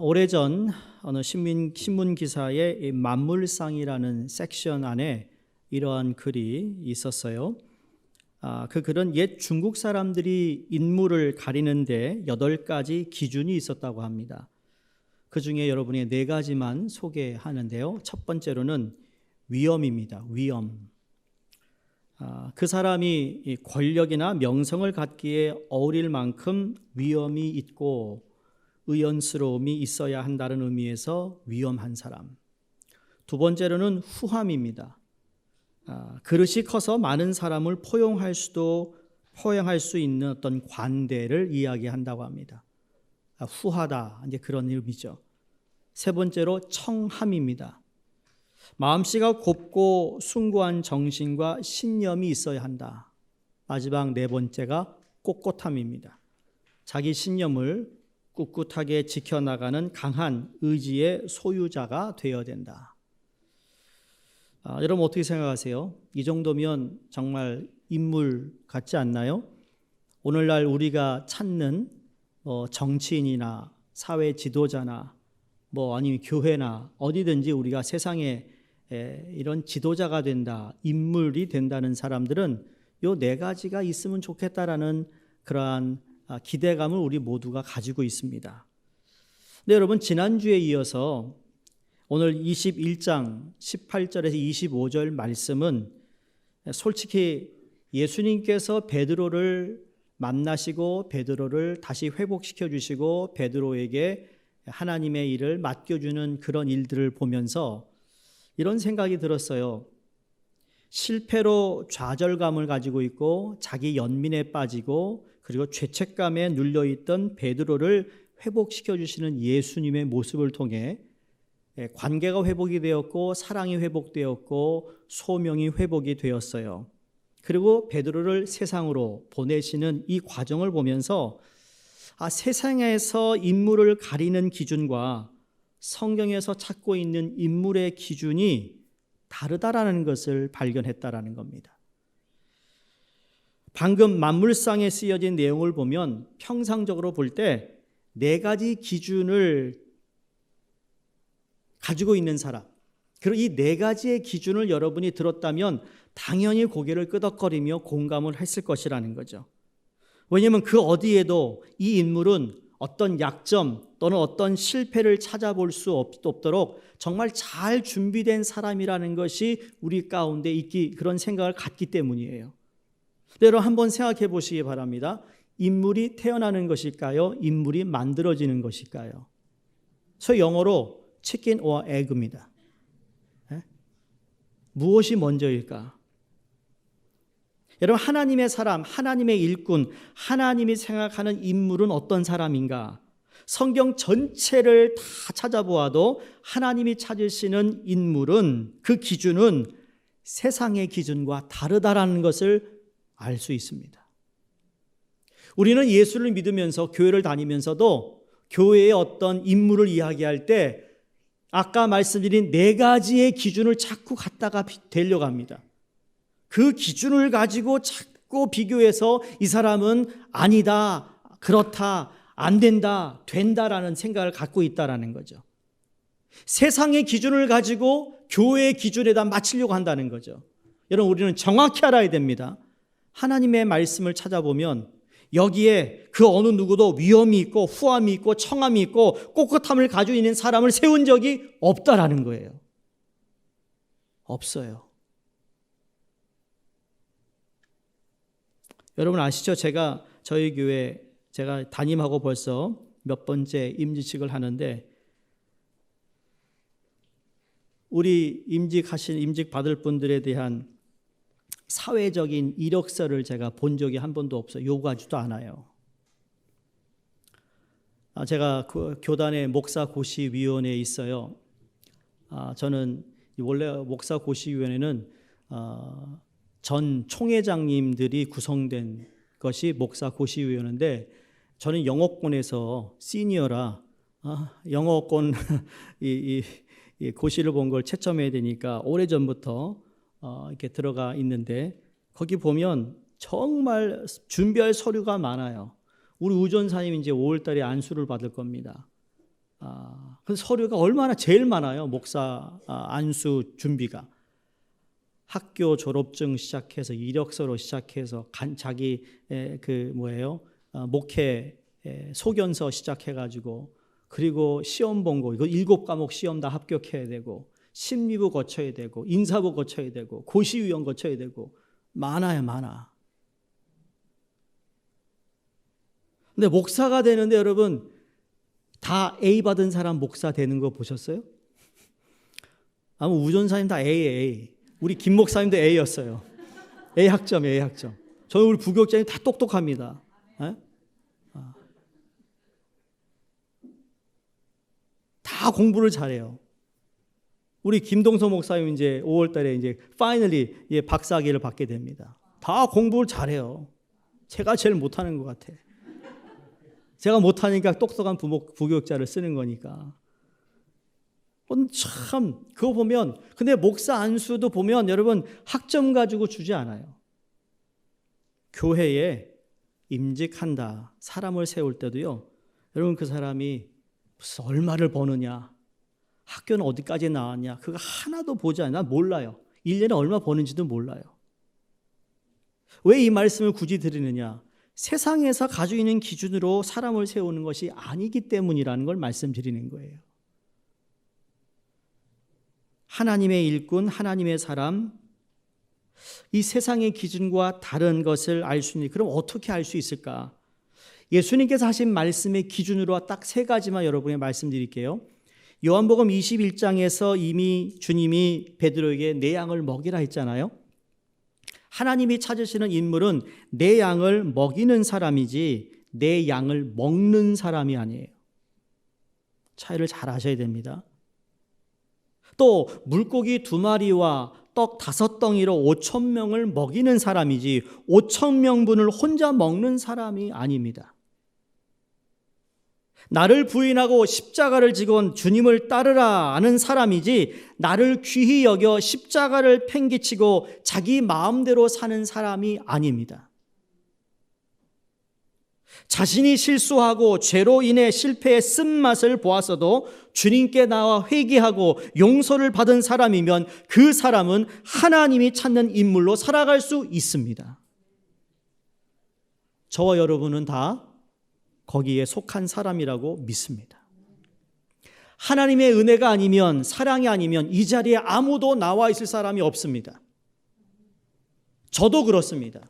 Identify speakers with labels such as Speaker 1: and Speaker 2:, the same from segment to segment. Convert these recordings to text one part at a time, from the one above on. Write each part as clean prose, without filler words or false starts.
Speaker 1: 오래전 어느 신문 기사에 이 만물상이라는 섹션 안에 이러한 글이 있었어요. 그 글은 옛 중국 사람들이 인물을 가리는데 8가지 기준이 있었다고 합니다. 그 중에 여러분이 4가지만 소개하는데요. 첫 번째로는 위엄입니다. 위엄. 그 사람이 권력이나 명성을 갖기에 어울릴 만큼 위엄이 있고 의연스러움이 있어야 한다는 의미에서 위엄한 사람. 두 번째로는 후함입니다. 그릇이 커서 많은 사람을 포용할 수 있는 어떤 관대를 이야기한다고 합니다. 후하다, 이제 그런 의미죠. 세 번째로 청함입니다. 마음씨가 곱고 숭고한 정신과 신념이 있어야 한다. 마지막 4번째가 꼿꼿함입니다. 자기 신념을 꿋꿋하게 지켜나가는 강한 의지의 소유자가 되어야 된다. 여러분 어떻게 생각하세요? 이 정도면 정말 인물 같지 않나요? 오늘날 우리가 찾는 정치인이나 사회 지도자나 아니면 교회나 어디든지 우리가 세상에 이런 지도자가 된다, 인물이 된다는 사람들은 요 4가지가 있으면 좋겠다라는 그러한 기대감을 우리 모두가 가지고 있습니다. 근데 여러분 지난주에 이어서 오늘 21장 18절에서 25절 말씀은 솔직히 예수님께서 베드로를 만나시고 베드로를 다시 회복시켜 주시고 베드로에게 하나님의 일을 맡겨주는 그런 일들을 보면서 이런 생각이 들었어요. 실패로 좌절감을 가지고 있고 자기 연민에 빠지고 그리고 죄책감에 눌려있던 베드로를 회복시켜 주시는 예수님의 모습을 통해 관계가 회복이 되었고 사랑이 회복되었고 소명이 회복이 되었어요. 그리고 베드로를 세상으로 보내시는 이 과정을 보면서 세상에서 인물을 가리는 기준과 성경에서 찾고 있는 인물의 기준이 다르다라는 것을 발견했다라는 겁니다. 방금 만물상에 쓰여진 내용을 보면 평상적으로 볼 때 4가지 기준을 가지고 있는 사람, 그리고 이 4가지의 기준을 여러분이 들었다면 당연히 고개를 끄덕거리며 공감을 했을 것이라는 거죠. 왜냐하면 그 어디에도 이 인물은 어떤 약점 또는 어떤 실패를 찾아볼 수 없도록 정말 잘 준비된 사람이라는 것이 우리 가운데 있기, 그런 생각을 갖기 때문이에요. 여러분 한번 생각해 보시기 바랍니다. 인물이 태어나는 것일까요? 인물이 만들어지는 것일까요? 소위 영어로 chicken or egg입니다. 무엇이 먼저일까? 여러분 하나님의 사람, 하나님의 일꾼, 하나님이 생각하는 인물은 어떤 사람인가? 성경 전체를 다 찾아보아도 하나님이 찾으시는 인물은 그 기준은 세상의 기준과 다르다라는 것을 알 수 있습니다. 우리는 예수를 믿으면서 교회를 다니면서도 교회의 어떤 인물을 이야기할 때 아까 말씀드린 4가지의 기준을 자꾸 갖다가 데려갑니다. 그 기준을 가지고 자꾸 비교해서 이 사람은 아니다, 그렇다, 안 된다, 된다라는 생각을 갖고 있다라는 거죠. 세상의 기준을 가지고 교회의 기준에다 맞추려고 한다는 거죠. 여러분 우리는 정확히 알아야 됩니다. 하나님의 말씀을 찾아보면 여기에 그 어느 누구도 위엄이 있고 후함이 있고 청함이 있고 꼿꼿함을 가지고 있는 사람을 세운 적이 없다라는 거예요. 없어요. 여러분 아시죠? 저희 교회 제가 담임하고 벌써 몇 번째 임직식을 하는데 우리 임직 받을 분들에 대한 사회적인 이력서를 제가 본 적이 한 번도 없어요. 요구하지도 않아요. 제가 그 교단의 목사고시위원회에 있어요. 저는 원래 목사고시위원회는 전 총회장님들이 구성된 것이 목사고시위원회인데 저는 영어권에서 시니어라 영어권 이 고시를 본 걸 채점해야 되니까 오래전부터 이렇게 들어가 있는데 거기 보면 정말 준비할 서류가 많아요. 우리 우전사님 이제 5월 달에 안수를 받을 겁니다. 그 서류가 얼마나 제일 많아요. 목사 안수 준비가. 학교 졸업증 시작해서 이력서로 시작해서 자기 목회 소견서 시작해가지고 그리고 시험 본 거 이거 7과목 시험 다 합격해야 되고 심리부 거쳐야 되고 인사부 거쳐야 되고 고시위원 거쳐야 되고 많아요, 많아. 근데 목사가 되는데 여러분 다 A 받은 사람 목사 되는 거 보셨어요? 아마 우전사님 다 A. 우리 김 목사님도 A였어요. A 학점. 저는 우리 부교육자님 다 똑똑합니다. 다 공부를 잘해요. 우리 김동서 목사님 이제 5월달에 이제 파이널리 박사학위를 받게 됩니다. 다 공부를 잘해요. 제가 제일 못하는 것 같아. 제가 못하니까 똑똑한 부교육자를 쓰는 거니까. 참 그거 보면 근데 목사 안수도 보면 여러분 학점 가지고 주지 않아요. 교회에 임직한다. 사람을 세울 때도요. 여러분 그 사람이 무슨 얼마를 버느냐. 학교는 어디까지 나왔냐. 그거 하나도 보지 않아요. 난 몰라요. 1년에 얼마 버는지도 몰라요. 왜 이 말씀을 굳이 드리느냐. 세상에서 가지고 있는 기준으로 사람을 세우는 것이 아니기 때문이라는 걸 말씀드리는 거예요. 하나님의 일꾼, 하나님의 사람, 이 세상의 기준과 다른 것을 알 수 있는, 그럼 어떻게 알 수 있을까? 예수님께서 하신 말씀의 기준으로 딱 3가지만 여러분에게 말씀드릴게요. 요한복음 21장에서 이미 주님이 베드로에게 내 양을 먹이라 했잖아요. 하나님이 찾으시는 인물은 내 양을 먹이는 사람이지 내 양을 먹는 사람이 아니에요. 차이를 잘 아셔야 됩니다. 또 물고기 2마리와 떡 5덩이로 5,000명을 먹이는 사람이지 5,000명분을 혼자 먹는 사람이 아닙니다. 나를 부인하고 십자가를 지고 주님을 따르라 하는 사람이지 나를 귀히 여겨 십자가를 팽개치고 자기 마음대로 사는 사람이 아닙니다. 자신이 실수하고 죄로 인해 실패의 쓴맛을 보았어도 주님께 나와 회개하고 용서를 받은 사람이면 그 사람은 하나님이 찾는 인물로 살아갈 수 있습니다. 저와 여러분은 다 거기에 속한 사람이라고 믿습니다. 하나님의 은혜가 아니면, 사랑이 아니면 이 자리에 아무도 나와 있을 사람이 없습니다. 저도 그렇습니다.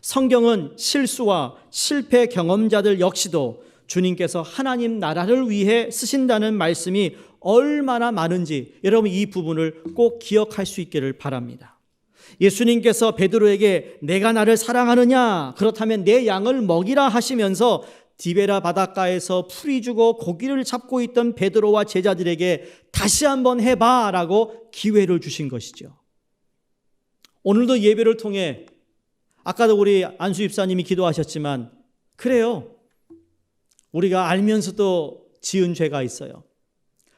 Speaker 1: 성경은 실수와 실패 경험자들 역시도 주님께서 하나님 나라를 위해 쓰신다는 말씀이 얼마나 많은지 여러분 이 부분을 꼭 기억할 수 있기를 바랍니다. 예수님께서 베드로에게 내가 나를 사랑하느냐? 그렇다면 내 양을 먹이라 하시면서 디베라 바닷가에서 풀이 주고 고기를 잡고 있던 베드로와 제자들에게 다시 한번 해봐 라고 기회를 주신 것이죠. 오늘도 예배를 통해 아까도 우리 안수 집사님이 기도하셨지만 그래요. 우리가 알면서도 지은 죄가 있어요.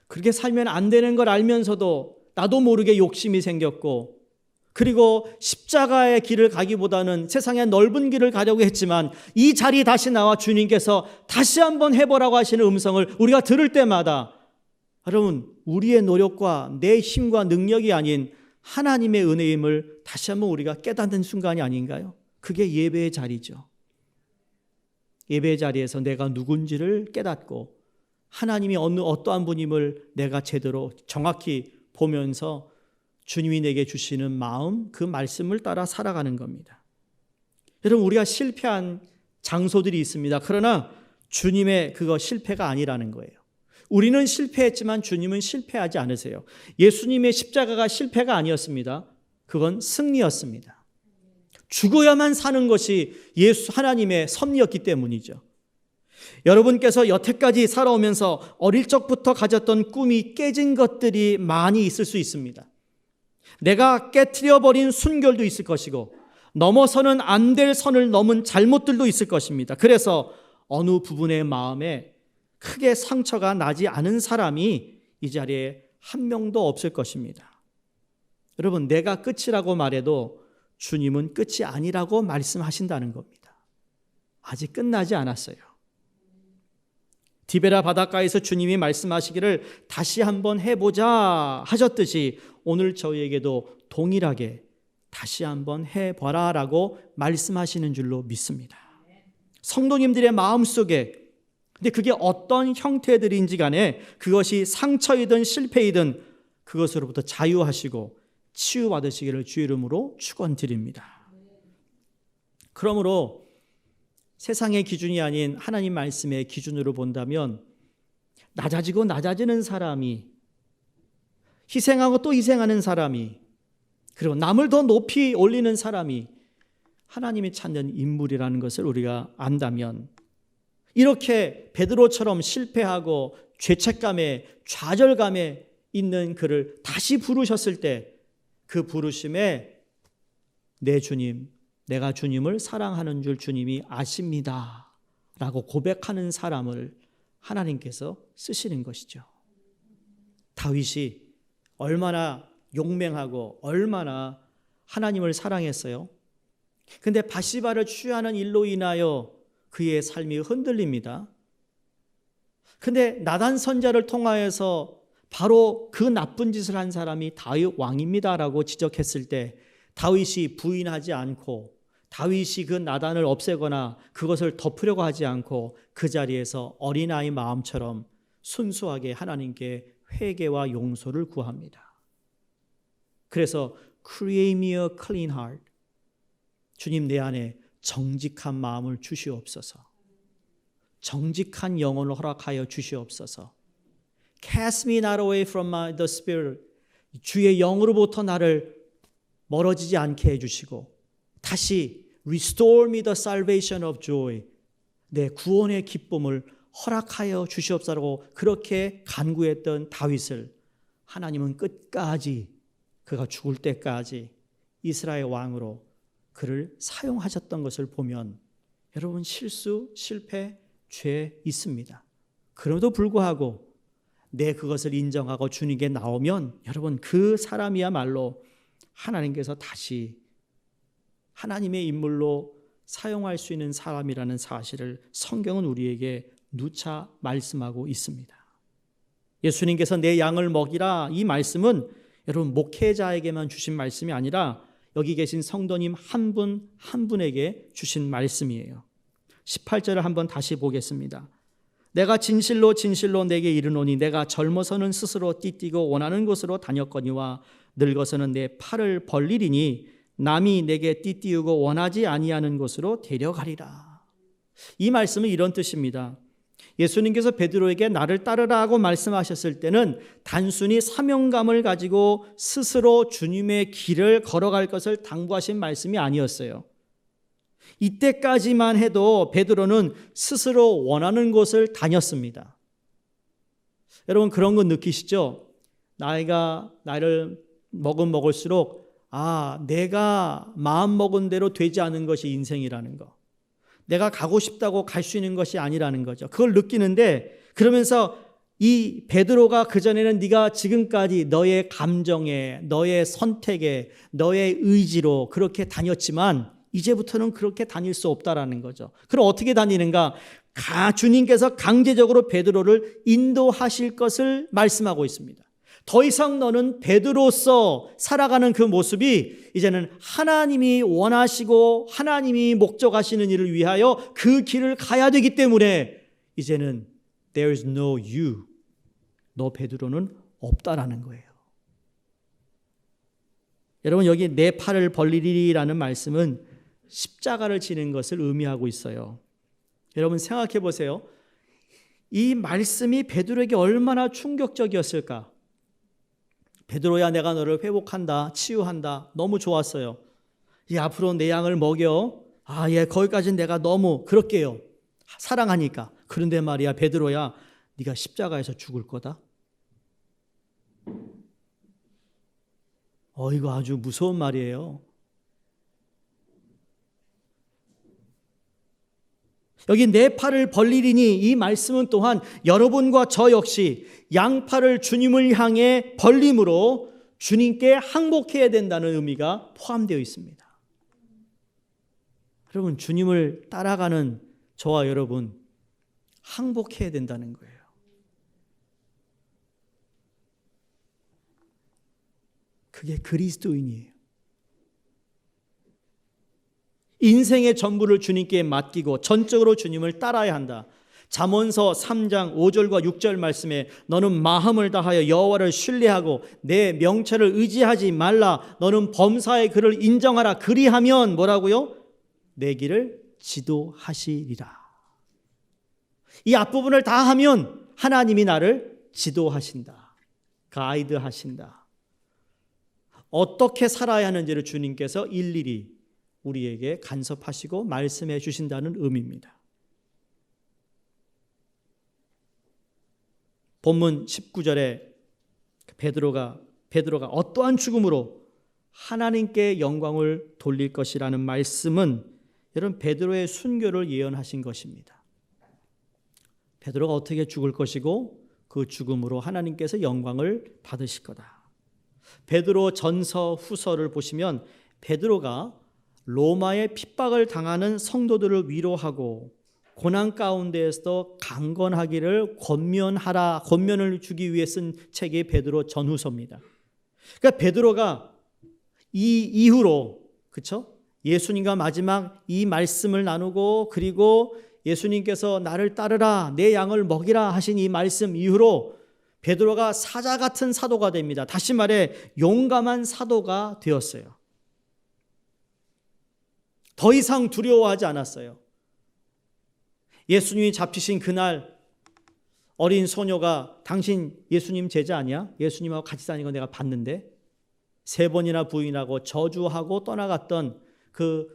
Speaker 1: 그렇게 살면 안 되는 걸 알면서도 나도 모르게 욕심이 생겼고 그리고 십자가의 길을 가기보다는 세상의 넓은 길을 가려고 했지만 이 자리에 다시 나와 주님께서 다시 한번 해보라고 하시는 음성을 우리가 들을 때마다 여러분 우리의 노력과 내 힘과 능력이 아닌 하나님의 은혜임을 다시 한번 우리가 깨닫는 순간이 아닌가요? 그게 예배의 자리죠. 예배의 자리에서 내가 누군지를 깨닫고 하나님이 어떠한 분임을 내가 제대로 정확히 보면서 주님이 내게 주시는 마음, 그 말씀을 따라 살아가는 겁니다. 여러분 우리가 실패한 장소들이 있습니다. 그러나 주님의 그거 실패가 아니라는 거예요. 우리는 실패했지만 주님은 실패하지 않으세요. 예수님의 십자가가 실패가 아니었습니다. 그건 승리였습니다. 죽어야만 사는 것이 하나님의 섭리였기 때문이죠. 여러분께서 여태까지 살아오면서 어릴 적부터 가졌던 꿈이 깨진 것들이 많이 있을 수 있습니다. 내가 깨트려버린 순결도 있을 것이고 넘어서는 안 될 선을 넘은 잘못들도 있을 것입니다. 그래서 어느 부분의 마음에 크게 상처가 나지 않은 사람이 이 자리에 한 명도 없을 것입니다. 여러분 내가 끝이라고 말해도 주님은 끝이 아니라고 말씀하신다는 겁니다. 아직 끝나지 않았어요. 디베라 바닷가에서 주님이 말씀하시기를 다시 한번 해보자 하셨듯이 오늘 저희에게도 동일하게 다시 한번 해봐라 라고 말씀하시는 줄로 믿습니다. 성도님들의 마음속에, 근데 그게 어떤 형태들인지 간에 그것이 상처이든 실패이든 그것으로부터 자유하시고 치유받으시기를 주 이름으로 축원드립니다. 그러므로 세상의 기준이 아닌 하나님 말씀의 기준으로 본다면 낮아지고 낮아지는 사람이, 희생하고 또 희생하는 사람이, 그리고 남을 더 높이 올리는 사람이 하나님이 찾는 인물이라는 것을 우리가 안다면, 이렇게 베드로처럼 실패하고 죄책감에 좌절감에 있는 그를 다시 부르셨을 때 그 부르심에 내 주님, 내가 주님을 사랑하는 줄 주님이 아십니다 라고 고백하는 사람을 하나님께서 쓰시는 것이죠. 다윗이 얼마나 용맹하고 얼마나 하나님을 사랑했어요. 근데 바시바를 취하는 일로 인하여 그의 삶이 흔들립니다. 근데 나단 선지자를 통하여서 바로 그 나쁜 짓을 한 사람이 다윗 왕입니다라고 지적했을 때 다윗이 부인하지 않고, 다윗이 그 나단을 없애거나 그것을 덮으려고 하지 않고 그 자리에서 어린아이 마음처럼 순수하게 하나님께 회개와 용서를 구합니다. 그래서 Create me a clean heart, 주님 내 안에 정직한 마음을 주시옵소서, 정직한 영혼을 허락하여 주시옵소서. Cast me not away from the spirit, 주의 영으로부터 나를 멀어지지 않게 해주시고 다시 Restore me the salvation of joy, 내 구원의 기쁨을 허락하여 주시옵소서라고 그렇게 간구했던 다윗을 하나님은 끝까지, 그가 죽을 때까지 이스라엘 왕으로 그를 사용하셨던 것을 보면 여러분, 실수, 실패, 죄 있습니다. 그럼에도 불구하고 내 그것을 인정하고 주님께 나오면 여러분, 그 사람이야말로 하나님께서 다시 하나님의 인물로 사용할 수 있는 사람이라는 사실을 성경은 우리에게 누차 말씀하고 있습니다. 예수님께서 내 양을 먹이라, 이 말씀은 여러분 목회자에게만 주신 말씀이 아니라 여기 계신 성도님 한 분 한 분에게 주신 말씀이에요. 18절을 한번 다시 보겠습니다. 내가 진실로 진실로 내게 이르노니 내가 젊어서는 스스로 띠뛰고 원하는 곳으로 다녔거니와 늙어서는 내 팔을 벌리리니 남이 내게 띠띠우고 원하지 아니하는 곳으로 데려가리라. 이 말씀은 이런 뜻입니다. 예수님께서 베드로에게 나를 따르라 하고 말씀하셨을 때는 단순히 사명감을 가지고 스스로 주님의 길을 걸어갈 것을 당부하신 말씀이 아니었어요. 이때까지만 해도 베드로는 스스로 원하는 곳을 다녔습니다. 여러분, 그런 거 느끼시죠? 나이를 먹을수록 내가 마음먹은 대로 되지 않은 것이 인생이라는 거, 내가 가고 싶다고 갈 수 있는 것이 아니라는 거죠. 그걸 느끼는데, 그러면서 이 베드로가 그전에는 네가 지금까지 너의 감정에, 너의 선택에, 너의 의지로 그렇게 다녔지만 이제부터는 그렇게 다닐 수 없다라는 거죠. 그럼 어떻게 다니는가? 주님께서 강제적으로 베드로를 인도하실 것을 말씀하고 있습니다. 더 이상 너는 베드로서 살아가는 그 모습이 이제는 하나님이 원하시고 하나님이 목적하시는 일을 위하여 그 길을 가야 되기 때문에 이제는 there is no you, 너 베드로는 없다라는 거예요. 여러분, 여기 내 팔을 벌리리라는 말씀은 십자가를 지는 것을 의미하고 있어요. 여러분 생각해 보세요. 이 말씀이 베드로에게 얼마나 충격적이었을까? 베드로야, 내가 너를 회복한다, 치유한다, 너무 좋았어요. 앞으로 내 양을 먹여. 거기까지는 내가 너무 그럴게요, 사랑하니까. 그런데 말이야, 베드로야, 네가 십자가에서 죽을 거다. 이거 아주 무서운 말이에요. 여기 내 팔을 벌리리니, 이 말씀은 또한 여러분과 저 역시 양팔을 주님을 향해 벌림으로 주님께 항복해야 된다는 의미가 포함되어 있습니다. 여러분, 주님을 따라가는 저와 여러분, 항복해야 된다는 거예요. 그게 그리스도인이에요. 인생의 전부를 주님께 맡기고 전적으로 주님을 따라야 한다. 잠언서 3장 5절과 6절 말씀에 너는 마음을 다하여 여호와를 신뢰하고 내 명철을 의지하지 말라. 너는 범사의 그를 인정하라. 그리하면 뭐라고요? 내 길을 지도하시리라. 이 앞부분을 다 하면 하나님이 나를 지도하신다. 가이드하신다. 어떻게 살아야 하는지를 주님께서 일일이 우리에게 간섭하시고 말씀해 주신다는 의미입니다. 본문 19절에 베드로가 어떠한 죽음으로 하나님께 영광을 돌릴 것이라는 말씀은 여러분 베드로의 순교를 예언하신 것입니다. 베드로가 어떻게 죽을 것이고 그 죽음으로 하나님께서 영광을 받으실 거다. 베드로 전서 후서를 보시면 베드로가 로마의 핍박을 당하는 성도들을 위로하고 고난 가운데에서도 강건하기를 권면을 주기 위해 쓴 책이 베드로 전후서입니다. 그러니까 베드로가 이 이후로 그렇죠? 예수님과 마지막 이 말씀을 나누고 그리고 예수님께서 나를 따르라 내 양을 먹이라 하신 이 말씀 이후로 베드로가 사자 같은 사도가 됩니다. 다시 말해 용감한 사도가 되었어요. 더 이상 두려워하지 않았어요. 예수님이 잡히신 그날 어린 소녀가 당신 예수님 제자 아니야? 예수님하고 같이 다니는 거 내가 봤는데 3번이나 부인하고 저주하고 떠나갔던 그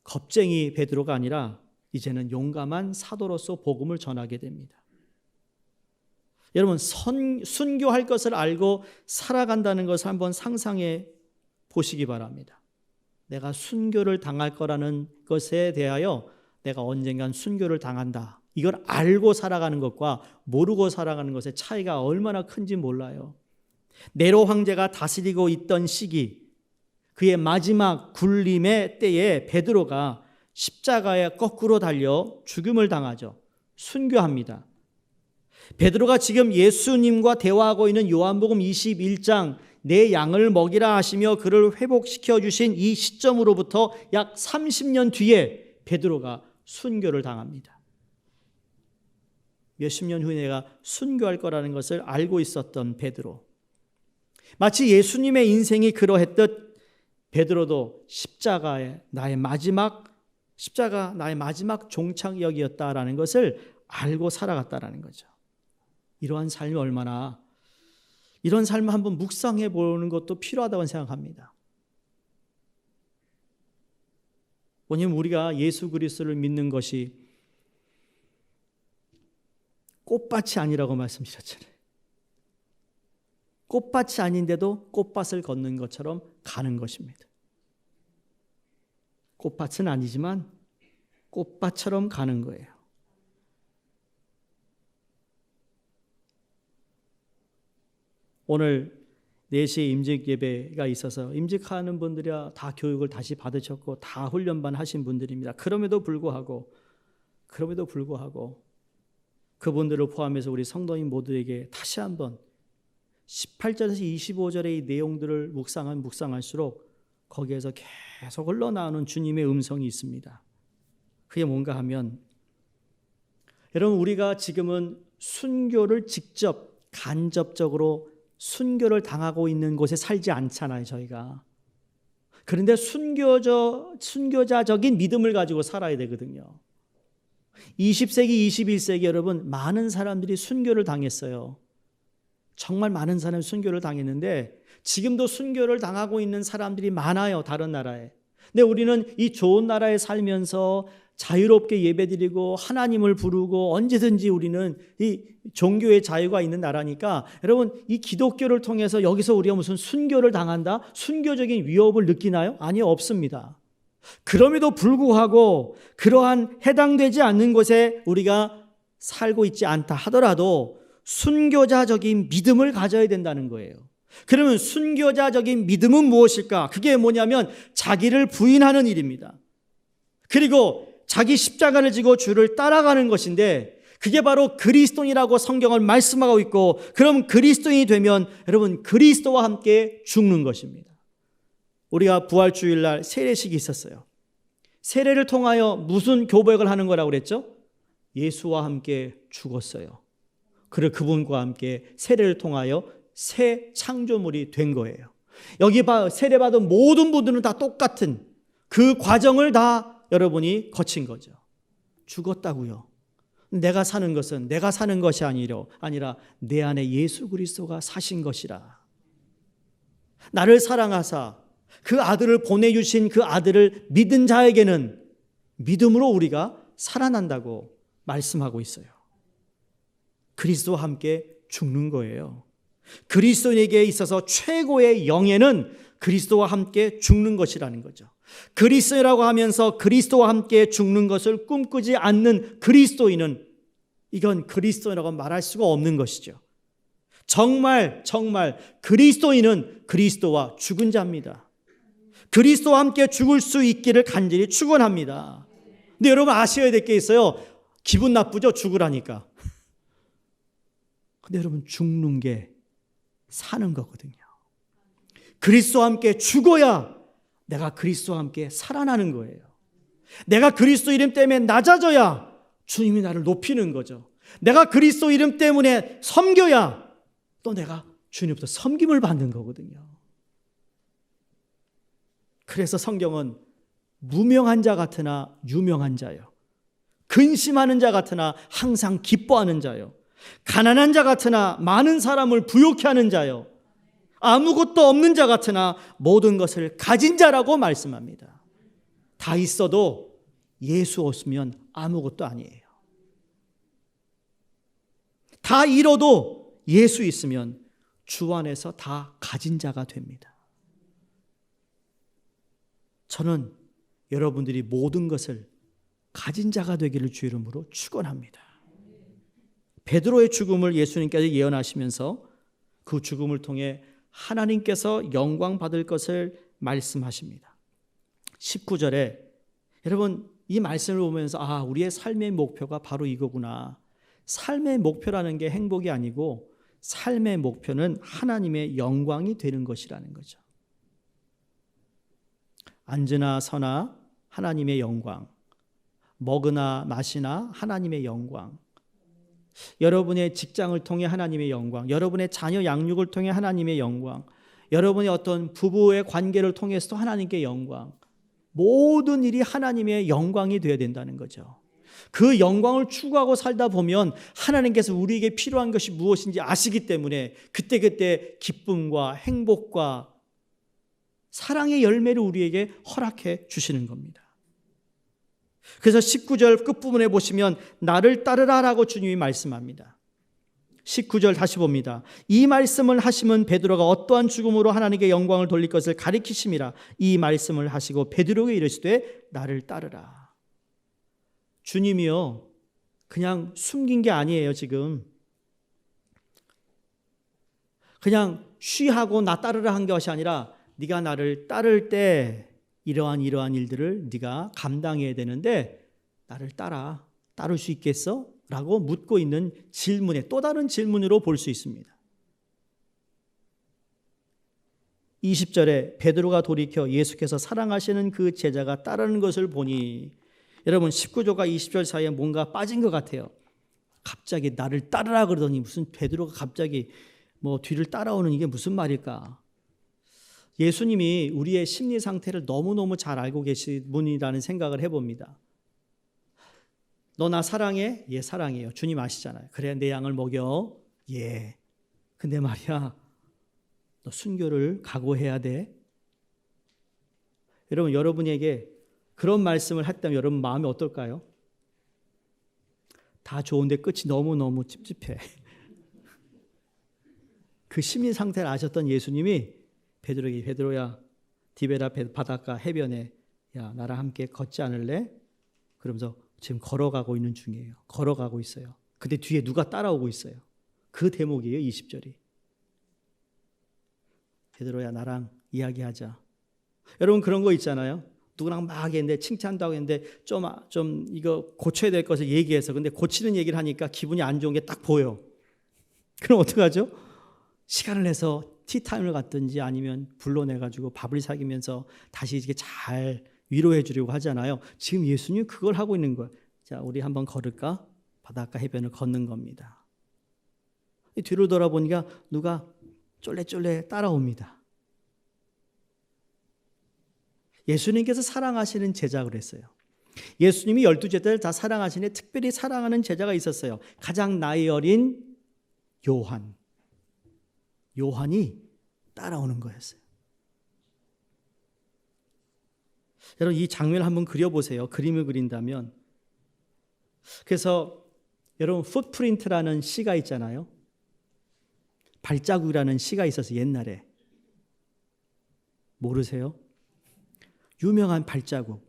Speaker 1: 겁쟁이 베드로가 아니라 이제는 용감한 사도로서 복음을 전하게 됩니다. 여러분 순교할 것을 알고 살아간다는 것을 한번 상상해 보시기 바랍니다. 내가 순교를 당할 거라는 것에 대하여 내가 언젠간 순교를 당한다. 이걸 알고 살아가는 것과 모르고 살아가는 것의 차이가 얼마나 큰지 몰라요. 네로 황제가 다스리고 있던 시기 그의 마지막 굴림의 때에 베드로가 십자가에 거꾸로 달려 죽음을 당하죠. 순교합니다. 베드로가 지금 예수님과 대화하고 있는 요한복음 21장 내 양을 먹이라 하시며 그를 회복시켜 주신 이 시점으로부터 약 30년 뒤에 베드로가 순교를 당합니다. 몇십 년 후에 내가 순교할 거라는 것을 알고 있었던 베드로. 마치 예수님의 인생이 그러했듯 베드로도 십자가 나의 마지막 종착역이었다라는 것을 알고 살아갔다라는 거죠. 이러한 삶이 이런 삶을 한번 묵상해 보는 것도 필요하다고 생각합니다. 왜냐하면 우리가 예수 그리스도를 믿는 것이 꽃밭이 아니라고 말씀드렸잖아요. 꽃밭이 아닌데도 꽃밭을 걷는 것처럼 가는 것입니다. 꽃밭은 아니지만 꽃밭처럼 가는 거예요. 오늘 4시에 임직 예배가 있어서 임직하는 분들이야 다 교육을 다시 받으셨고 다 훈련반 하신 분들입니다. 그럼에도 불구하고 그분들을 포함해서 우리 성도인 모두에게 다시 한번 18절에서 25절의 이 내용들을 묵상할수록 거기에서 계속 흘러나오는 주님의 음성이 있습니다. 그게 뭔가 하면 여러분 우리가 지금은 순교를 직접 간접적으로 순교를 당하고 있는 곳에 살지 않잖아요, 저희가. 그런데 순교자적인 믿음을 가지고 살아야 되거든요. 20세기, 21세기 여러분 많은 사람들이 순교를 당했어요. 정말 많은 사람이 순교를 당했는데 지금도 순교를 당하고 있는 사람들이 많아요, 다른 나라에. 근데 우리는 이 좋은 나라에 살면서 자유롭게 예배드리고 하나님을 부르고 언제든지 우리는 이 종교의 자유가 있는 나라니까 여러분 이 기독교를 통해서 여기서 우리가 무슨 순교를 당한다? 순교적인 위협을 느끼나요? 아니요, 없습니다. 그럼에도 불구하고 그러한 해당되지 않는 곳에 우리가 살고 있지 않다 하더라도 순교자적인 믿음을 가져야 된다는 거예요. 그러면 순교자적인 믿음은 무엇일까? 그게 뭐냐면 자기를 부인하는 일입니다. 그리고 자기 십자가를 지고 주를 따라가는 것인데 그게 바로 그리스도인이라고 성경을 말씀하고 있고, 그럼 그리스도인이 되면 여러분 그리스도와 함께 죽는 것입니다. 우리가 부활주일날 세례식이 있었어요. 세례를 통하여 무슨 교백을 하는 거라고 그랬죠? 예수와 함께 죽었어요. 그리고 그분과 함께 세례를 통하여 새 창조물이 된 거예요. 여기 세례받은 모든 분들은 다 똑같은 그 과정을 다 여러분이 거친 거죠. 죽었다고요. 내가 사는 것은 내가 사는 것이 아니라 내 안에 예수 그리스도가 사신 것이라. 나를 사랑하사 그 아들을 보내주신 그 아들을 믿은 자에게는 믿음으로 우리가 살아난다고 말씀하고 있어요. 그리스도와 함께 죽는 거예요. 그리스도인에게 있어서 최고의 영예는 그리스도와 함께 죽는 것이라는 거죠. 그리스도라고 하면서 그리스도와 함께 죽는 것을 꿈꾸지 않는 그리스도인은 이건 그리스도라고 말할 수가 없는 것이죠. 정말 그리스도인은 그리스도와 죽은 자입니다. 그리스도와 함께 죽을 수 있기를 간절히 축원합니다. 근데 여러분 아셔야 될 게 있어요. 기분 나쁘죠? 죽으라니까. 근데 여러분 죽는 게 사는 거거든요. 그리스도와 함께 죽어야 내가 그리스도와 함께 살아나는 거예요. 내가 그리스도 이름 때문에 낮아져야 주님이 나를 높이는 거죠. 내가 그리스도 이름 때문에 섬겨야 또 내가 주님부터 섬김을 받는 거거든요. 그래서 성경은 무명한 자 같으나 유명한 자요, 근심하는 자 같으나 항상 기뻐하는 자요, 가난한 자 같으나 많은 사람을 부욕케 하는 자요, 아무것도 없는 자 같으나 모든 것을 가진 자라고 말씀합니다. 다 있어도 예수 없으면 아무것도 아니에요. 다 잃어도 예수 있으면 주 안에서 다 가진 자가 됩니다. 저는 여러분들이 모든 것을 가진 자가 되기를 주 이름으로 축원합니다. 베드로의 죽음을 예수님께서 예언하시면서 그 죽음을 통해 하나님께서 영광 받을 것을 말씀하십니다. 19절에 여러분 이 말씀을 보면서 우리의 삶의 목표가 바로 이거구나. 삶의 목표라는 게 행복이 아니고 삶의 목표는 하나님의 영광이 되는 것이라는 거죠. 앉으나 서나 하나님의 영광, 먹으나 마시나 하나님의 영광, 여러분의 직장을 통해 하나님의 영광, 여러분의 자녀 양육을 통해 하나님의 영광, 여러분의 어떤 부부의 관계를 통해서도 하나님께 영광, 모든 일이 하나님의 영광이 되어야 된다는 거죠. 그 영광을 추구하고 살다 보면 하나님께서 우리에게 필요한 것이 무엇인지 아시기 때문에 그때그때 기쁨과 행복과 사랑의 열매를 우리에게 허락해 주시는 겁니다. 그래서 19절 끝부분에 보시면 나를 따르라라고 주님이 말씀합니다. 19절 다시 봅니다. 이 말씀을 하시면 베드로가 어떠한 죽음으로 하나님께 영광을 돌릴 것을 가리키심이라. 이 말씀을 하시고 베드로에게 이르시되 나를 따르라. 주님이요 그냥 숨긴 게 아니에요. 지금 그냥 쉬하고 나 따르라 한 것이 아니라 네가 나를 따를 때 이러한 일들을 네가 감당해야 되는데 나를 따를 수 있겠어? 라고 묻고 있는 질문에 또 다른 질문으로 볼 수 있습니다. 20절에 베드로가 돌이켜 예수께서 사랑하시는 그 제자가 따르는 것을 보니, 여러분 19절과 20절 사이에 뭔가 빠진 것 같아요. 갑자기 나를 따르라 그러더니 무슨 베드로가 갑자기 뒤를 따라오는 이게 무슨 말일까? 예수님이 우리의 심리 상태를 너무너무 잘 알고 계신 분이라는 생각을 해봅니다. 너 나 사랑해? 예, 사랑해요. 주님 아시잖아요. 그래, 내 양을 먹여? 예. 근데 말이야, 너 순교를 각오해야 돼. 여러분, 여러분에게 그런 말씀을 했다면 여러분 마음이 어떨까요? 다 좋은데 끝이 너무너무 찝찝해. 그 심리 상태를 아셨던 예수님이 베드로에게 베드로야 디베라 바닷가 해변에 야 나랑 함께 걷지 않을래? 그러면서 지금 걸어가고 있는 중이에요. 걸어가고 있어요. 근데 뒤에 누가 따라오고 있어요. 그 대목이에요. 20절이. 베드로야 나랑 이야기하자. 여러분 그런 거 있잖아요. 누구랑 막 했는데 칭찬도 하고 했는데 좀 이거 고쳐야 될 것을 얘기해서 근데 고치는 얘기를 하니까 기분이 안 좋은 게 딱 보여. 그럼 어떡하죠? 시간을 내서 티타임을 갖든지 아니면 불러내가지고 밥을 사귀면서 다시 이렇게 잘 위로해 주려고 하잖아요. 지금 예수님 그걸 하고 있는 거예요. 자, 우리 한번 걸을까? 바닷가 해변을 걷는 겁니다. 뒤로 돌아보니까 누가 쫄래쫄래 따라옵니다. 예수님께서 사랑하시는 제자가 그랬어요. 예수님이 12제자를 다 사랑하시는데 특별히 사랑하는 제자가 있었어요. 가장 나이 어린 요한이 따라오는 거였어요. 여러분 이 장면을 한번 그려보세요. 그림을 그린다면. 그래서 여러분 풋프린트라는 시가 있잖아요. 발자국이라는 시가 있었어요. 옛날에. 모르세요? 유명한 발자국.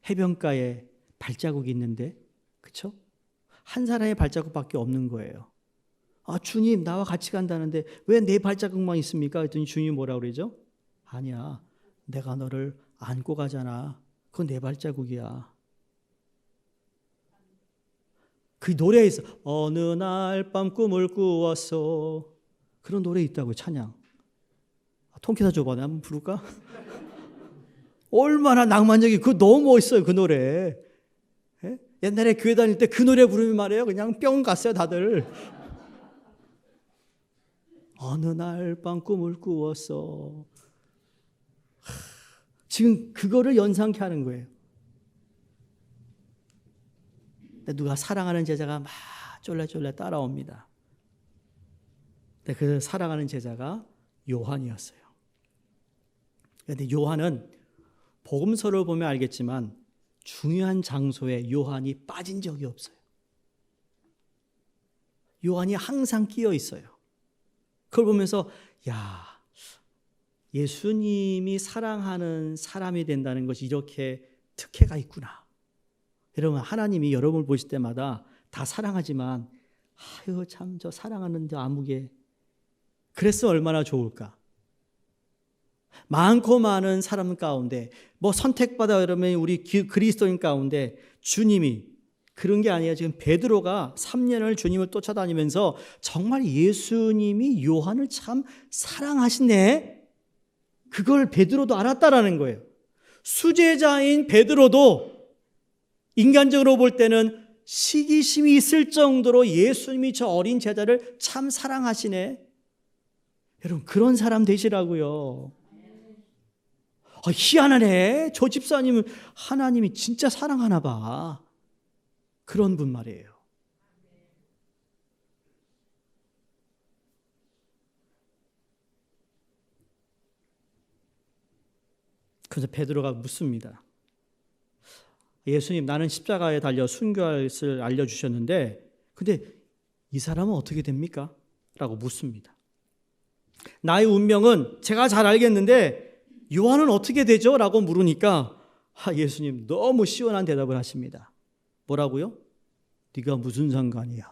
Speaker 1: 해변가에 발자국이 있는데 그렇죠? 한 사람의 발자국밖에 없는 거예요. 아, 주님 나와 같이 간다는데 왜 내 발자국만 있습니까? 그랬더니 주님이 뭐라고 그러죠? 아니야. 내가 너를 안고 가잖아. 그건 내 발자국이야. 그 노래에 있어. 어느 날 밤 꿈을 꾸었어. 그런 노래 있다고요. 찬양. 통기타 줘봐. 내가 한번 부를까? 얼마나 낭만적이 그 너무 멋있어요. 그 노래. 예? 옛날에 교회 다닐 때 그 노래 부르면 말이에요. 그냥 뿅 갔어요. 다들. 어느 날 밤 꿈을 꾸었어. 지금 그거를 연상케 하는 거예요. 누가 사랑하는 제자가 막 쫄래쫄래 따라옵니다. 근데 그 사랑하는 제자가 요한이었어요. 그런데 요한은 복음서를 보면 알겠지만 중요한 장소에 요한이 빠진 적이 없어요. 요한이 항상 끼어 있어요. 그걸 보면서 야, 예수님이 사랑하는 사람이 된다는 것이 이렇게 특혜가 있구나. 여러분 하나님이 여러분을 보실 때마다 다 사랑하지만 아유 참 저 사랑하는 저 아무개 그랬어 얼마나 좋을까. 많고 많은 사람 가운데 뭐 선택받아 여러분 우리 그리스도인 가운데 주님이 그런 게 아니에요. 지금 베드로가 3년을 주님을 쫓아다니면서 정말 예수님이 요한을 참 사랑하시네. 그걸 베드로도 알았다라는 거예요. 수제자인 베드로도 인간적으로 볼 때는 시기심이 있을 정도로 예수님이 저 어린 제자를 참 사랑하시네. 여러분 그런 사람 되시라고요. 희한하네. 저 집사님은 하나님이 진짜 사랑하나 봐. 그런 분 말이에요. 그래서 베드로가 묻습니다. 예수님 나는 십자가에 달려 순교할 것을 알려주셨는데 근데 이 사람은 어떻게 됩니까? 라고 묻습니다. 나의 운명은 제가 잘 알겠는데 요한은 어떻게 되죠? 라고 물으니까 예수님 너무 시원한 대답을 하십니다. 뭐라고요? 네가 무슨 상관이야?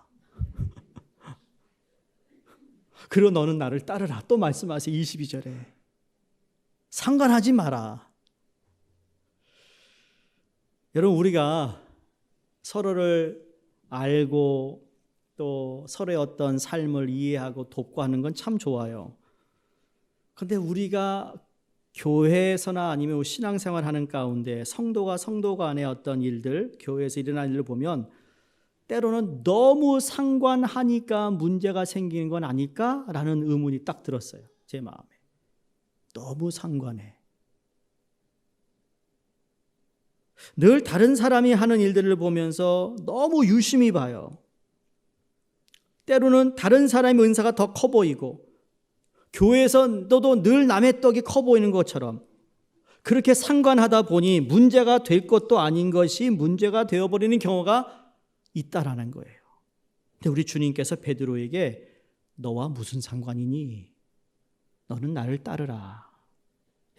Speaker 1: 그리고 너는 나를 따르라. 또 말씀하세요. 22절에. 상관하지 마라. 여러분 우리가 서로를 알고 또 서로의 어떤 삶을 이해하고 돕고 하는 건 참 좋아요. 그런데 우리가 교회에서나 아니면 신앙생활 하는 가운데 성도가 성도 간의 어떤 일들, 교회에서 일어나는 일을 보면 때로는 너무 상관하니까 문제가 생기는 건 아닐까라는 의문이 딱 들었어요. 제 마음에. 너무 상관해. 늘 다른 사람이 하는 일들을 보면서 너무 유심히 봐요. 때로는 다른 사람의 은사가 더 커 보이고 교회에서도 늘 남의 떡이 커 보이는 것처럼 그렇게 상관하다 보니 문제가 될 것도 아닌 것이 문제가 되어버리는 경우가 있다라는 거예요. 근데 우리 주님께서 베드로에게 너와 무슨 상관이니? 너는 나를 따르라.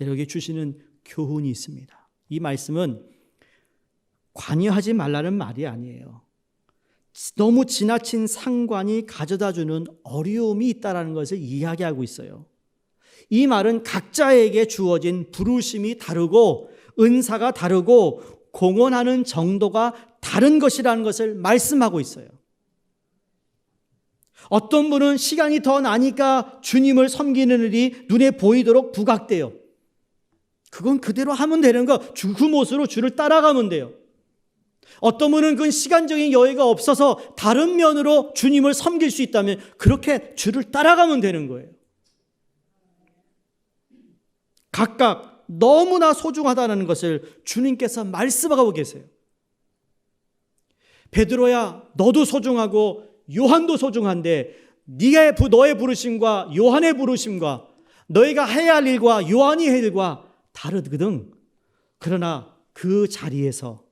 Speaker 1: 여기 주시는 교훈이 있습니다. 이 말씀은 관여하지 말라는 말이 아니에요. 너무 지나친 상관이 가져다주는 어려움이 있다는 것을 이야기하고 있어요. 이 말은 각자에게 주어진 부르심이 다르고 은사가 다르고 공헌하는 정도가 다른 것이라는 것을 말씀하고 있어요. 어떤 분은 시간이 더 나니까 주님을 섬기는 일이 눈에 보이도록 부각돼요. 그건 그대로 하면 되는 거, 그 모습으로 주를 따라가면 돼요. 어떤 분은 그 시간적인 여유가 없어서 다른 면으로 주님을 섬길 수 있다면 그렇게 주를 따라가면 되는 거예요. 각각 너무나 소중하다는 것을 주님께서 말씀하고 계세요. 베드로야, 너도 소중하고 요한도 소중한데 너의 부르심과 요한의 부르심과 너희가 해야 할 일과 요한이 할 일과 다르거든. 그러나 그 자리에서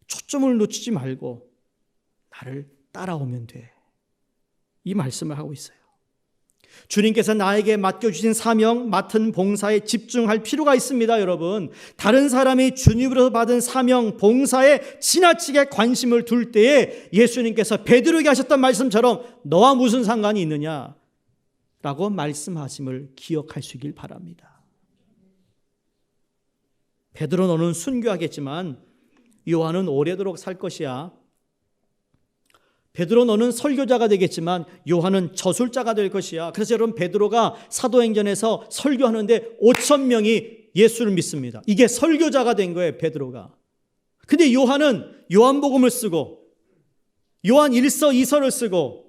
Speaker 1: 초점을 놓치지 말고 나를 따라오면 돼. 이 말씀을 하고 있어요. 주님께서 나에게 맡겨주신 사명, 맡은 봉사에 집중할 필요가 있습니다, 여러분. 다른 사람이 주님으로서 받은 사명, 봉사에 지나치게 관심을 둘 때에 예수님께서 베드로에게 하셨던 말씀처럼 너와 무슨 상관이 있느냐? 라고 말씀하심을 기억할 수 있길 바랍니다. 베드로 너는 순교하겠지만 요한은 오래도록 살 것이야. 베드로 너는 설교자가 되겠지만 요한은 저술자가 될 것이야. 그래서 여러분 베드로가 사도행전에서 설교하는데 5,000명이 예수를 믿습니다. 이게 설교자가 된 거예요, 베드로가. 근데 요한은 요한복음을 쓰고 요한 1서 2서를 쓰고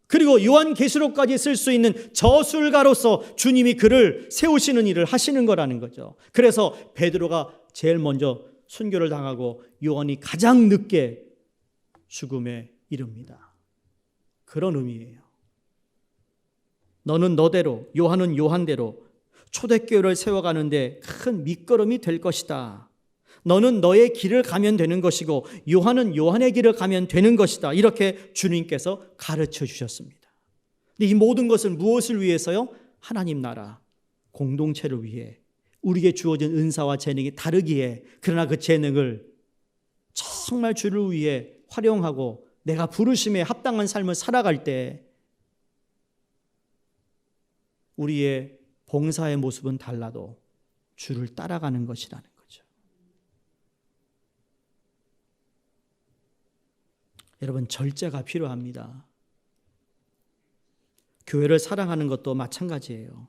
Speaker 1: 그리고 요한계시록까지 쓸 수 있는 저술가로서 주님이 그를 세우시는 일을 하시는 거라는 거죠. 그래서 베드로가 제일 먼저 순교를 당하고 요한이 가장 늦게 죽음에 이릅니다. 그런 의미예요. 너는 너대로, 요한은 요한대로 초대교회를 세워가는데 큰 밑거름이 될 것이다. 너는 너의 길을 가면 되는 것이고 요한은 요한의 길을 가면 되는 것이다. 이렇게 주님께서 가르쳐 주셨습니다. 근데 이 모든 것은 무엇을 위해서요? 하나님 나라, 공동체를 위해. 우리에게 주어진 은사와 재능이 다르기에 그러나 그 재능을 정말 주를 위해 활용하고 내가 부르심에 합당한 삶을 살아갈 때 우리의 봉사의 모습은 달라도 주를 따라가는 것이라는 거죠. 여러분, 절제가 필요합니다. 교회를 사랑하는 것도 마찬가지예요.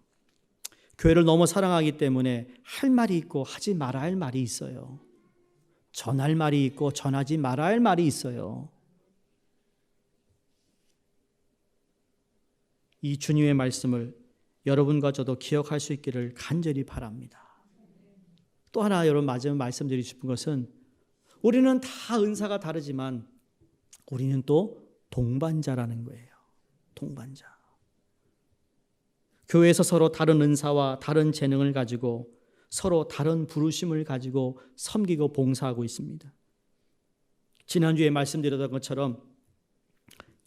Speaker 1: 교회를 너무 사랑하기 때문에 할 말이 있고 하지 말아야 할 말이 있어요. 전할 말이 있고 전하지 말아야 할 말이 있어요. 이 주님의 말씀을 여러분과 저도 기억할 수 있기를 간절히 바랍니다. 또 하나 여러분 마지막 말씀드리고 싶은 것은 우리는 다 은사가 다르지만 우리는 또 동반자라는 거예요. 동반자. 교회에서 서로 다른 은사와 다른 재능을 가지고 서로 다른 부르심을 가지고 섬기고 봉사하고 있습니다. 지난주에 말씀드렸던 것처럼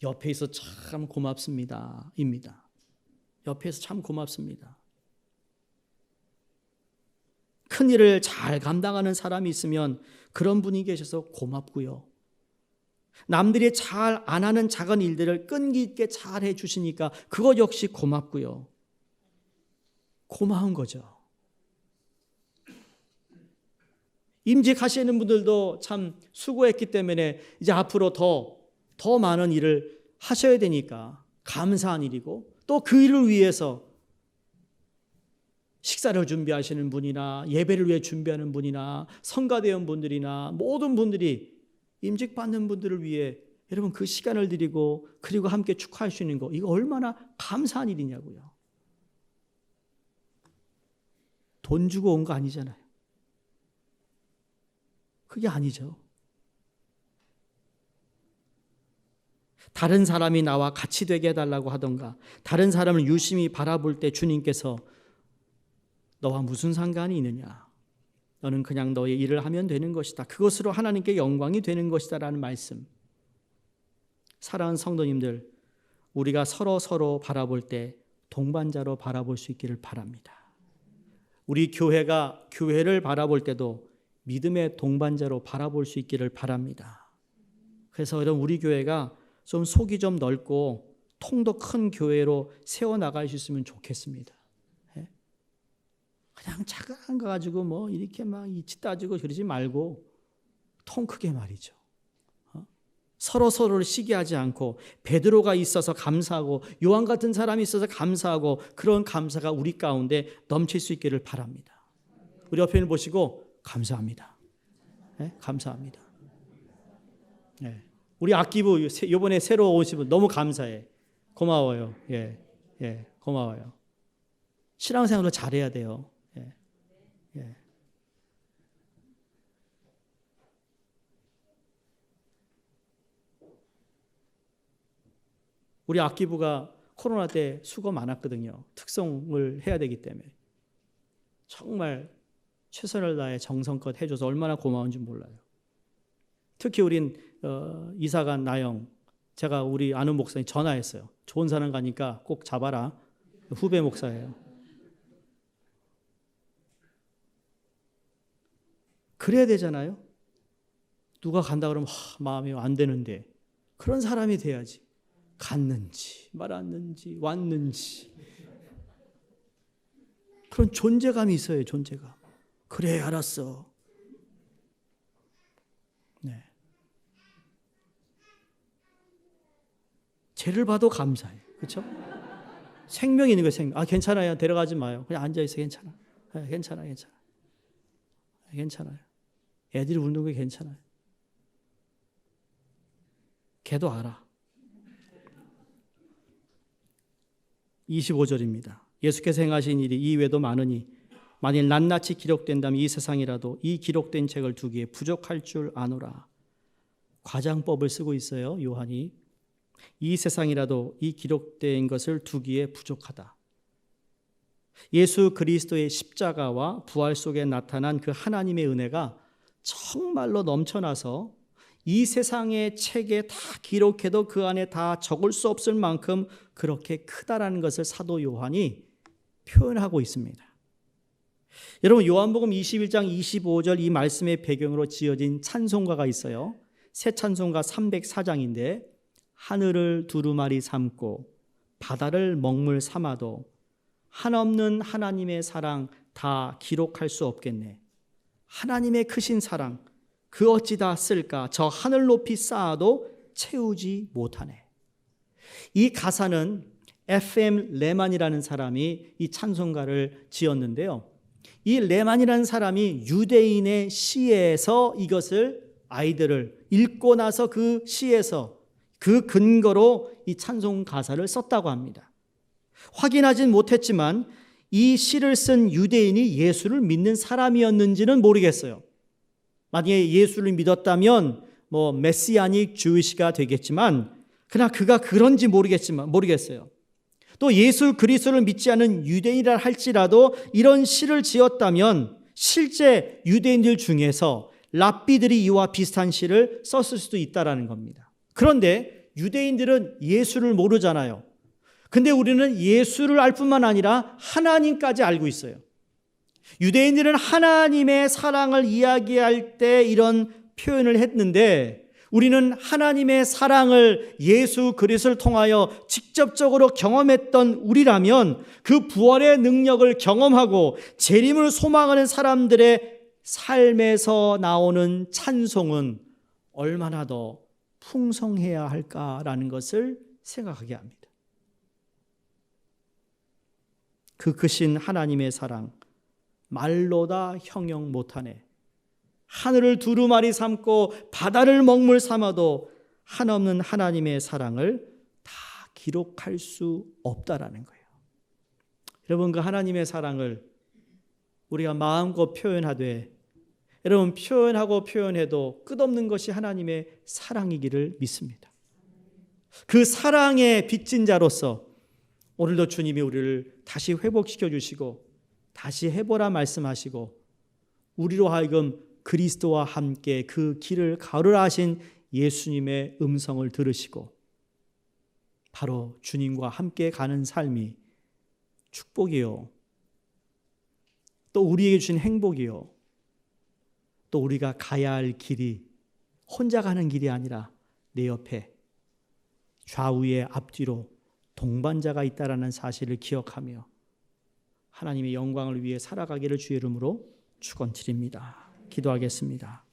Speaker 1: 옆에 있어 참 고맙습니다. 입니다. 옆에서 참 고맙습니다. 큰 일을 잘 감당하는 사람이 있으면 그런 분이 계셔서 고맙고요. 남들이 잘 안 하는 작은 일들을 끈기 있게 잘 해주시니까 그것 역시 고맙고요. 고마운 거죠. 임직하시는 분들도 참 수고했기 때문에 이제 앞으로 더 많은 일을 하셔야 되니까 감사한 일이고 또 그 일을 위해서 식사를 준비하시는 분이나 예배를 위해 준비하는 분이나 성가대원 분들이나 모든 분들이 임직받는 분들을 위해 여러분 그 시간을 드리고 그리고 함께 축하할 수 있는 거 이거 얼마나 감사한 일이냐고요. 돈 주고 온 거 아니잖아요. 그게 아니죠. 다른 사람이 나와 같이 되게 해달라고 하던가 다른 사람을 유심히 바라볼 때 주님께서 너와 무슨 상관이 있느냐. 너는 그냥 너의 일을 하면 되는 것이다. 그것으로 하나님께 영광이 되는 것이다 라는 말씀. 사랑하는 성도님들, 우리가 서로 바라볼 때 동반자로 바라볼 수 있기를 바랍니다. 우리 교회가 교회를 바라볼 때도 믿음의 동반자로 바라볼 수 있기를 바랍니다. 그래서 여러분 우리 교회가 좀 속이 좀 넓고 통도 큰 교회로 세워나갈 수 있으면 좋겠습니다. 그냥 작은 거 가지고 뭐 이렇게 막 이치 따지고 그러지 말고 통 크게 말이죠. 서로를 시기하지 않고 베드로가 있어서 감사하고 요한 같은 사람이 있어서 감사하고 그런 감사가 우리 가운데 넘칠 수 있기를 바랍니다. 우리 옆에 있는 보시고 감사합니다. 네? 감사합니다. 네. 우리 악기부 이번에 새로 오신 분 너무 감사해. 고마워요. 예, 고마워요. 신앙생활을 잘해야 돼요. 예. 우리 악기부가 코로나 때 수고 많았거든요. 특송을 해야 되기 때문에. 정말 최선을 다해 정성껏 해줘서 얼마나 고마운지 몰라요. 특히 우린 이사간 나영, 제가 우리 아는 목사님 전화했어요. 좋은 사람 가니까 꼭 잡아라. 후배 목사예요. 그래야 되잖아요. 누가 간다 그러면 마음이 안 되는데 그런 사람이 돼야지. 갔는지 말았는지 왔는지 그런 존재감이 있어요. 존재감. 그래 알았어. 네. 죄를 봐도 감사해. 그렇죠? 생명이 있는 거예요. 생명. 괜찮아요. 데려가지 마요. 그냥 앉아있어. 괜찮아. 괜찮아요. 애들이 우는 게 괜찮아요. 걔도 알아. 25절입니다. 예수께서 행하신 일이 이외에도 많으니 만일 낱낱이 기록된다면 이 세상이라도 이 기록된 책을 두기에 부족할 줄 아노라. 과장법을 쓰고 있어요. 요한이. 이 세상이라도 이 기록된 것을 두기에 부족하다. 예수 그리스도의 십자가와 부활 속에 나타난 그 하나님의 은혜가 정말로 넘쳐나서 이 세상의 책에 다 기록해도 그 안에 다 적을 수 없을 만큼 그렇게 크다라는 것을 사도 요한이 표현하고 있습니다. 여러분 요한복음 21장 25절 이 말씀의 배경으로 지어진 찬송가가 있어요. 새 찬송가 304장인데 하늘을 두루마리 삼고 바다를 먹물 삼아도 한없는 하나님의 사랑 다 기록할 수 없겠네. 하나님의 크신 사랑 그 어찌 다 쓸까? 저 하늘 높이 쌓아도 채우지 못하네. 이 가사는 FM 레만이라는 사람이 이 찬송가를 지었는데요. 이 레만이라는 사람이 유대인의 시에서 이것을 아이들을 읽고 나서 그 시에서 그 근거로 이 찬송 가사를 썼다고 합니다. 확인하진 못했지만 이 시를 쓴 유대인이 예수를 믿는 사람이었는지는 모르겠어요. 만약에 예수를 믿었다면 메시아닉 주이시가 되겠지만 그러나 그가 그런지 모르겠어요. 또 예수 그리스도를 믿지 않은 유대인이라 할지라도 이런 시를 지었다면 실제 유대인들 중에서 랍비들이 이와 비슷한 시를 썼을 수도 있다라는 겁니다. 그런데 유대인들은 예수를 모르잖아요. 근데 우리는 예수를 알 뿐만 아니라 하나님까지 알고 있어요. 유대인들은 하나님의 사랑을 이야기할 때 이런 표현을 했는데 우리는 하나님의 사랑을 예수 그리스도를 통하여 직접적으로 경험했던 우리라면 그 부활의 능력을 경험하고 재림을 소망하는 사람들의 삶에서 나오는 찬송은 얼마나 더 풍성해야 할까라는 것을 생각하게 합니다. 그 크신 하나님의 사랑 말로 다 형용 못하네. 하늘을 두루마리 삼고 바다를 먹물 삼아도 한없는 하나님의 사랑을 다 기록할 수 없다라는 거예요. 여러분 그 하나님의 사랑을 우리가 마음껏 표현하되 여러분 표현하고 표현해도 끝없는 것이 하나님의 사랑이기를 믿습니다. 그 사랑의 빚진 자로서 오늘도 주님이 우리를 다시 회복시켜 주시고 다시 해보라 말씀하시고 우리로 하여금 그리스도와 함께 그 길을 가르라 하신 예수님의 음성을 들으시고 바로 주님과 함께 가는 삶이 축복이요. 또 우리에게 주신 행복이요. 또 우리가 가야 할 길이 혼자 가는 길이 아니라 내 옆에 좌우에 앞뒤로 동반자가 있다라는 사실을 기억하며 하나님의 영광을 위해 살아가기를 주의 이름으로 축원드립니다. 기도하겠습니다.